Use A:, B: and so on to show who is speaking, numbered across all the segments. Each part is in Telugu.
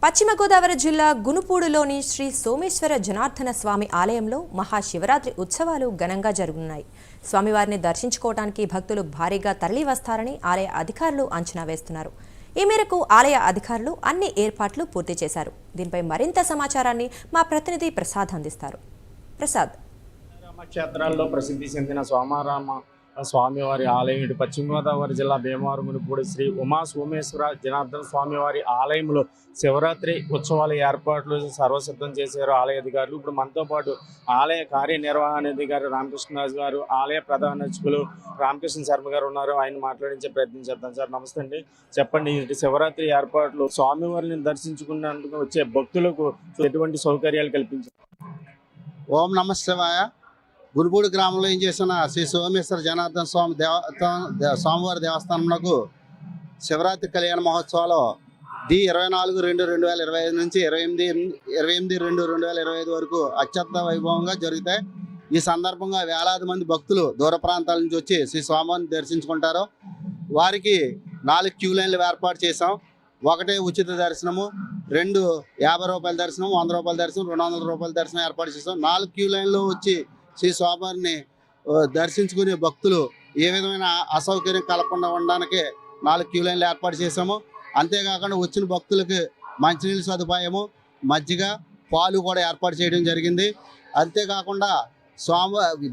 A: పశ్చిమ గోదావరి జిల్లా గునుపూడులోని శ్రీ సోమేశ్వర జనార్దన స్వామి ఆలయంలో మహాశివరాత్రి ఉత్సవాలు ఘనంగా జరుగుతున్నాయి. స్వామివారిని దర్శించుకోవడానికి భక్తులు భారీగా తరలి వస్తారని ఆలయ అధికారులు అంచనా వేస్తున్నారు. ఈ మేరకు ఆలయ అధికారులు అన్ని ఏర్పాట్లు పూర్తి చేశారు. దీనిపై మరింత సమాచారాన్ని మా ప్రతినిధి ప్రసాద్ అందిస్తారు. ప్రసాద్,
B: క్షేత్రాల్లో ప్రసిద్ధి చెందిన సోమారామ స్వామివారి ఆలయం ఇటు పశ్చిమ గోదావరి జిల్లా భీమవరం మునుపూడి శ్రీ ఉమా సోమేశ్వర జనార్దన స్వామివారి ఆలయంలో శివరాత్రి ఉత్సవాల ఏర్పాట్లు సర్వసిద్ధం చేశారు ఆలయ అధికారులు. ఇప్పుడు మనతో పాటు ఆలయ కార్యనిర్వహణాధికారి రామకృష్ణరాజు గారు, ఆలయ ప్రధాన అర్చకులు రామకృష్ణ శర్మ గారు ఉన్నారు. ఆయన మాట్లాడించే ప్రయత్నం చేద్దాం. సార్ నమస్తే అండి. చెప్పండి, ఇటు శివరాత్రి ఏర్పాట్లు స్వామివారిని దర్శించుకున్నందుకు వచ్చే భక్తులకు ఎటువంటి సౌకర్యాలు కల్పించారు?
C: ఓం నమ శివాయ. గురుపూడి గ్రామంలో ఏం చేసిన శ్రీ సోమేశ్వర జనార్దన స్వామి స్వామివారి దేవస్థానంలో శివరాత్రి కళ్యాణ మహోత్సవాలు D24/2/2025 నుంచి 28/2/2025 వరకు అత్యంత వైభవంగా జరుగుతాయి. ఈ సందర్భంగా వేలాది మంది భక్తులు దూర ప్రాంతాల నుంచి వచ్చి శ్రీ స్వామివారిని దర్శించుకుంటారు. వారికి 4 క్యూ లైన్లు ఏర్పాటు చేసాం. 1 ఉచిత దర్శనము, 2 ₹50 దర్శనం, ₹100 దర్శనం, ₹200 దర్శనం ఏర్పాటు చేసాం. 4 క్యూ లైన్లో వచ్చి శ్రీ స్వామివారిని దర్శించుకునే భక్తులు ఏ విధమైన అసౌకర్యం కలగకుండా ఉండడానికి 4 క్యూ లైన్లు ఏర్పాటు చేసాము. అంతేకాకుండా వచ్చిన భక్తులకి మంచినీళ్ళ సదుపాయము, మజ్జిగ, పాలు కూడా ఏర్పాటు చేయడం జరిగింది. అంతేకాకుండా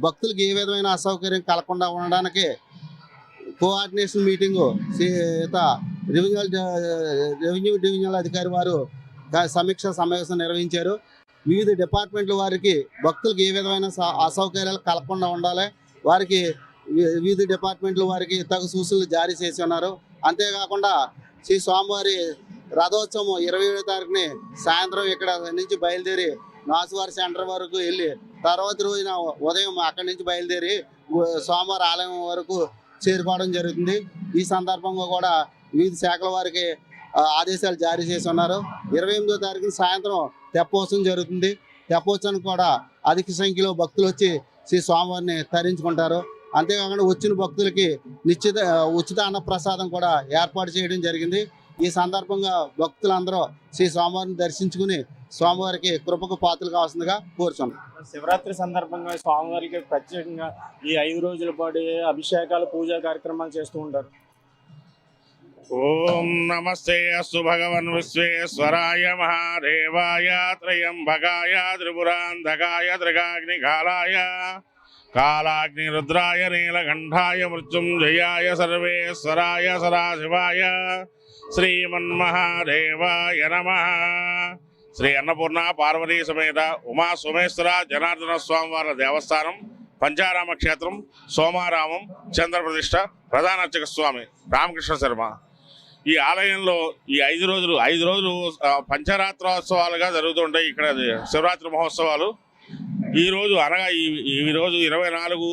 C: భక్తులకు ఏ విధమైన అసౌకర్యం కలగకుండా ఉండడానికి కోఆర్డినేషన్ మీటింగు రెవెన్యూ డివిజనల్ అధికారి వారు సమీక్ష సమావేశం నిర్వహించారు. వివిధ డిపార్ట్మెంట్ల వారికి భక్తులకు ఏ విధమైన అసౌకర్యాలు కలగకుండా ఉండాలి, వారికి వివిధ డిపార్ట్మెంట్ల వారికి తగు సూచనలు జారీ చేసి ఉన్నారు. అంతేకాకుండా శ్రీ స్వామివారి రథోత్సవం 27వ తారీఖుని సాయంత్రం ఇక్కడ నుంచి బయలుదేరి నాసువారి సెంటర్ వరకు వెళ్ళి తర్వాత రోజున ఉదయం అక్కడి నుంచి బయలుదేరి స్వామివారి ఆలయం వరకు చేరుకోవడం జరుగుతుంది. ఈ సందర్భంగా కూడా వివిధ శాఖల వారికి ఆదేశాలు జారీ చేసి ఉన్నారు. 28వ తారీఖున సాయంత్రం తెప్పోత్సవం జరుగుతుంది. తెప్పోత్సవానికి కూడా అధిక సంఖ్యలో భక్తులు వచ్చి శ్రీ స్వామివారిని తరించుకుంటారు. అంతేకాకుండా వచ్చిన భక్తులకి ఉచిత అన్నప్రసాదం కూడా ఏర్పాటు చేయడం జరిగింది. ఈ సందర్భంగా భక్తులందరూ శ్రీ స్వామివారిని దర్శించుకుని స్వామివారికి కృపకు పాత్రలు కావాల్సిందిగా కోరుచున్నాం.
B: శివరాత్రి సందర్భంగా స్వామివారికి ప్రత్యేకంగా ఈ 5 రోజుల పాటు అభిషేకాలు, పూజా కార్యక్రమాలు చేస్తూ ఉంటారు.
D: ఓం నమస్తే అస్తు భగవన్ విశ్వేశ్వరాయ మహాదేవాయ త్రయంబకాయ త్రిపురాంధకాయ త్రికాగ్నికాలాయ కాలాగ్ని రుద్రాయ నీలకంఠాయ మృత్యుంజయాయ సర్వేశ్వరాయ సదాశివాయ శ్రీమన్మహాదేవాయ నమః. శ్రీ అన్నపూర్ణ పార్వతీ సమేత ఉమా సోమేశ్వర జనార్దన స్వామివారి దేవస్థానం, పంచారామ క్షేత్రం, సోమారామం, చంద్రప్రతిష్ఠ, ప్రధాన అర్చక స్వామి రామకృష్ణ శర్మ. ఈ ఆలయంలో ఈ 5 రోజులు పంచరాత్రోత్సవాలుగా జరుగుతుంటాయి. ఇక్కడ శివరాత్రి మహోత్సవాలు ఈ రోజు 24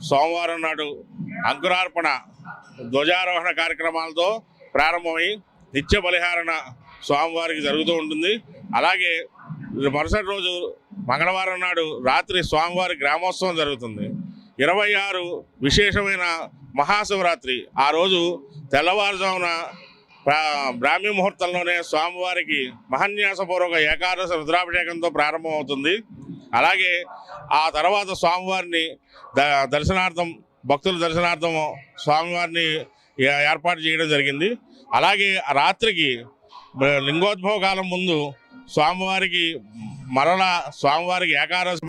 D: సోమవారం నాడు అంకురార్పణ ధ్వజారోహణ కార్యక్రమాలతో ప్రారంభమై నిత్య బలిహారణ స్వామివారికి జరుగుతూ ఉంటుంది. అలాగే మరుసటి రోజు మంగళవారం నాడు రాత్రి స్వామివారి గ్రామోత్సవం జరుగుతుంది. 26 విశేషమైన మహాశివరాత్రి. ఆ రోజు తెల్లవారుజామున బ్రాహ్మీ ముహూర్తంలోనే స్వామివారికి మహాన్యాసపూర్వక ఏకాదశ రుద్రాభిషేకంతో ప్రారంభమవుతుంది. అలాగే ఆ తర్వాత స్వామివారిని భక్తుల దర్శనార్థం స్వామివారిని ఏర్పాటు చేయడం జరిగింది. అలాగే రాత్రికి లింగోద్భవ కాలం ముందు స్వామివారికి ఏకాదశ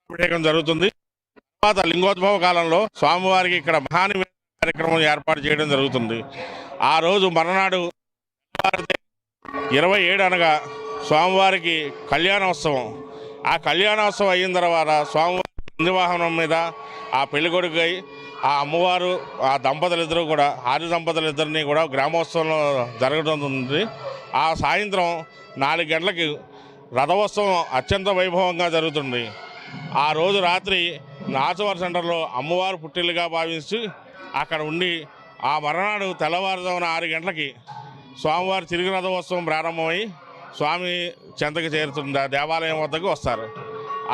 D: అభిషేకం జరుగుతుంది. తర్వాత లింగోద్భవ కాలంలో స్వామివారికి ఇక్కడ మహానివేదన కార్యక్రమం ఏర్పాటు చేయడం జరుగుతుంది. ఆ రోజు మరునాడు 27 అనగా స్వామివారికి కళ్యాణోత్సవం. ఆ కళ్యాణోత్సవం అయిన తర్వాత స్వామివారి నందివాహనం మీద ఆ పెళ్ళికొడుకై ఆ అమ్మవారు, ఆ దంపతులిద్దరూ కూడా, ఆర్య దంపతులిద్దరినీ కూడా గ్రామోత్సవంలో జరుగుతుంది. ఆ సాయంత్రం 4 గంటలకి రథోత్సవం అత్యంత వైభవంగా జరుగుతుంది. ఆ రోజు రాత్రి నాచువారి సెంటర్లో అమ్మవారు పుట్టిల్లుగా భావించి అక్కడ ఉండి ఆ మరునాడు తెల్లవారుజామున 6 గంటలకి స్వామివారి తిరిగి రథోత్సవం ప్రారంభమై స్వామి చెంతకు చేరుతుంది, దేవాలయం వద్దకు వస్తారు.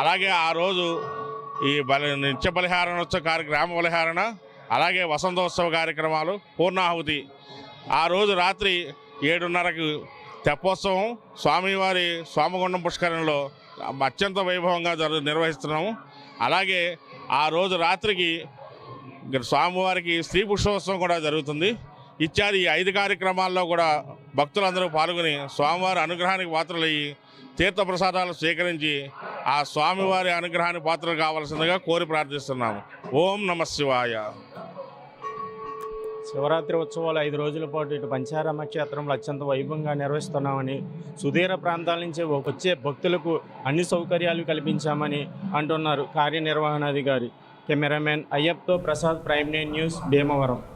D: అలాగే ఆ రోజు ఈ నిత్య బలిహారణోత్సవ గ్రామ బలిహారణ, అలాగే వసంతోత్సవ కార్యక్రమాలు, పూర్ణాహుతి. ఆ రోజు రాత్రి 7:30కు తెప్పోత్సవం స్వామివారి సోమగుండం పుష్కరంలో అత్యంత వైభవంగా నిర్వహిస్తున్నాము. అలాగే ఆ రోజు రాత్రికి స్వామివారికి స్త్రీ పుష్పోత్సవం కూడా జరుగుతుంది. ఇత్యాది ఈ 5 కార్యక్రమాల్లో కూడా భక్తులందరూ పాల్గొని స్వామివారి అనుగ్రహానికి పాత్రలయ్యి తీర్థప్రసాదాలు స్వీకరించి ఆ స్వామివారి అనుగ్రహానికి పాత్రలు కావాల్సిందిగా కోరి ప్రార్థిస్తున్నాము. ఓం నమః శివాయ.
B: శివరాత్రి ఉత్సవాలు 5 రోజుల పాటు ఇటు పంచారామ క్షేత్రంలో అత్యంత వైభవంగా నిర్వహిస్తున్నామని, సుదూర ప్రాంతాల నుంచి వచ్చే భక్తులకు అన్ని సౌకర్యాలు కల్పించామని అంటున్నారు కార్యనిర్వహణాధికారి. కెమెరామెన్ అయ్యప్తో ప్రసాద్, ప్రైమ్9 న్యూస్, భీమవరం.